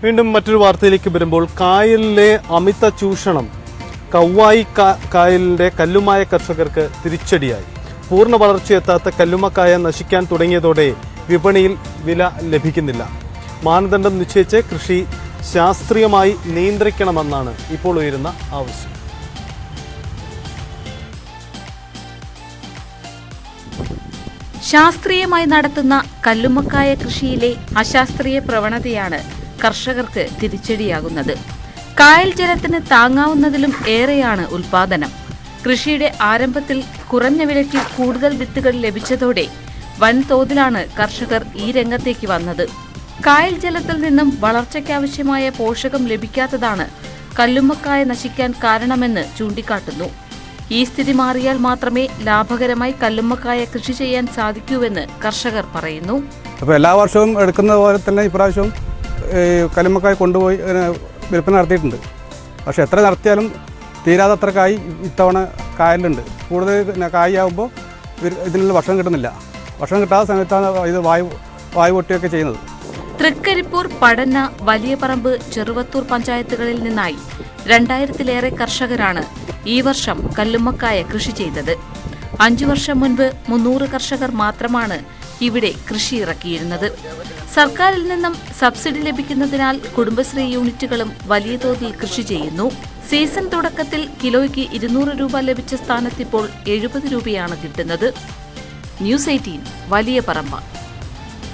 വീണ്ടും മറ്റൊരു വാർത്തയിലേക്ക് വരുമ്പോൾ കായലിലെ അമിത ചൂഷണം കവ്വായി കായലിന്റെ കല്ലുമായ കർഷകർക്ക് തിരിച്ചടിയായി. പൂർണ്ണ വളർച്ചയെത്താത്ത കല്ലുമ്മക്കായ നശിക്കാൻ തുടങ്ങിയതോടെ വിപണിയിൽ വില ലഭിക്കുന്നില്ല. മാനദണ്ഡം നിശ്ചയിച്ച് കൃഷി ശാസ്ത്രീയമായി നിയന്ത്രിക്കണമെന്നാണ് ഇപ്പോൾ ഉയരുന്ന ആവശ്യം. ശാസ്ത്രീയമായി നടത്തുന്ന കല്ലുമ്മക്കായ കൃഷിയിലെ അശാസ്ത്രീയ പ്രവണതയാണ് കർഷകർക്ക് തിരിച്ചടിയാകുന്നത്. കായൽ ജലത്തിന് താങ്ങാവുന്നതിലും ഏറെയാണ് ഉൽപാദനം. കൃഷിയുടെ ആരംഭത്തിൽ കുറഞ്ഞ വിലയ്ക്ക് കൂടുതൽ വിത്തുകൾ ലഭിച്ചതോടെ വൻതോതിലാണ് കർഷകർ ഈ രംഗത്തേക്ക് വന്നത്. കായൽ ജലത്തിൽ നിന്നും വളർച്ചയ്ക്കാവശ്യമായ പോഷകം ലഭിക്കാത്തതാണ് കല്ലുമ്മക്കായ നശിക്കാൻ കാരണമെന്ന് ചൂണ്ടിക്കാട്ടുന്നു. ഈ സ്ഥിതി മാറിയാൽ മാത്രമേ ലാഭകരമായി കല്ലുമ്മക്കായ കൃഷി ചെയ്യാൻ സാധിക്കൂവെന്ന് കർഷകർ പറയുന്നു. അപ്പോൾ എല്ലാ വർഷവും എടുക്കുന്ന പോലെ തന്നെ ഇപ്രാവശ്യം കല്ലുമ്മക്കായ കൊണ്ടുപോയി വിൽപ്പന നടത്തിയിട്ടുണ്ട്. പക്ഷേ എത്ര നടത്തിയാലും തീരാതത്ര കായ് ഇത്തവണ കായലുണ്ട്. കൂടുതൽ കായാകുമ്പോൾ ഇതിനുള്ള ഭക്ഷണം കിട്ടുന്നില്ല. ഭക്ഷണം കിട്ടാത്ത സമയത്താണ് ഇത് വായു പൊട്ടിയൊക്കെ ചെയ്യുന്നത്. തൃക്കരിപ്പൂർ, പടന്ന, വലിയ പറമ്പ്, ചെറുവത്തൂർ പഞ്ചായത്തുകളിൽ നിന്നായി 2000-ലേറെ കർഷകരാണ് ഈ വർഷം കല്ലുമ്മക്കായ കൃഷി ചെയ്തത്. 5 വർഷം മുൻപ് 300 കർഷകർ മാത്രമാണ് ഇവിടെ കൃഷി ഇറക്കിയിരുന്നത്. സർക്കാരിൽ നിന്നും സബ്സിഡി ലഭിക്കുന്നതിനാൽ കുടുംബശ്രീ യൂണിറ്റുകളും വലിയ തോതിൽ കൃഷി ചെയ്യുന്നു. സീസൺ തുടക്കത്തിൽ കിലോയ്ക്ക് 200 രൂപ ലഭിച്ച സ്ഥാനത്തിപ്പോൾ 70 രൂപയാണ് കിട്ടുന്നത്. ന്യൂസ് 18 വലിയ പറമ്പ്.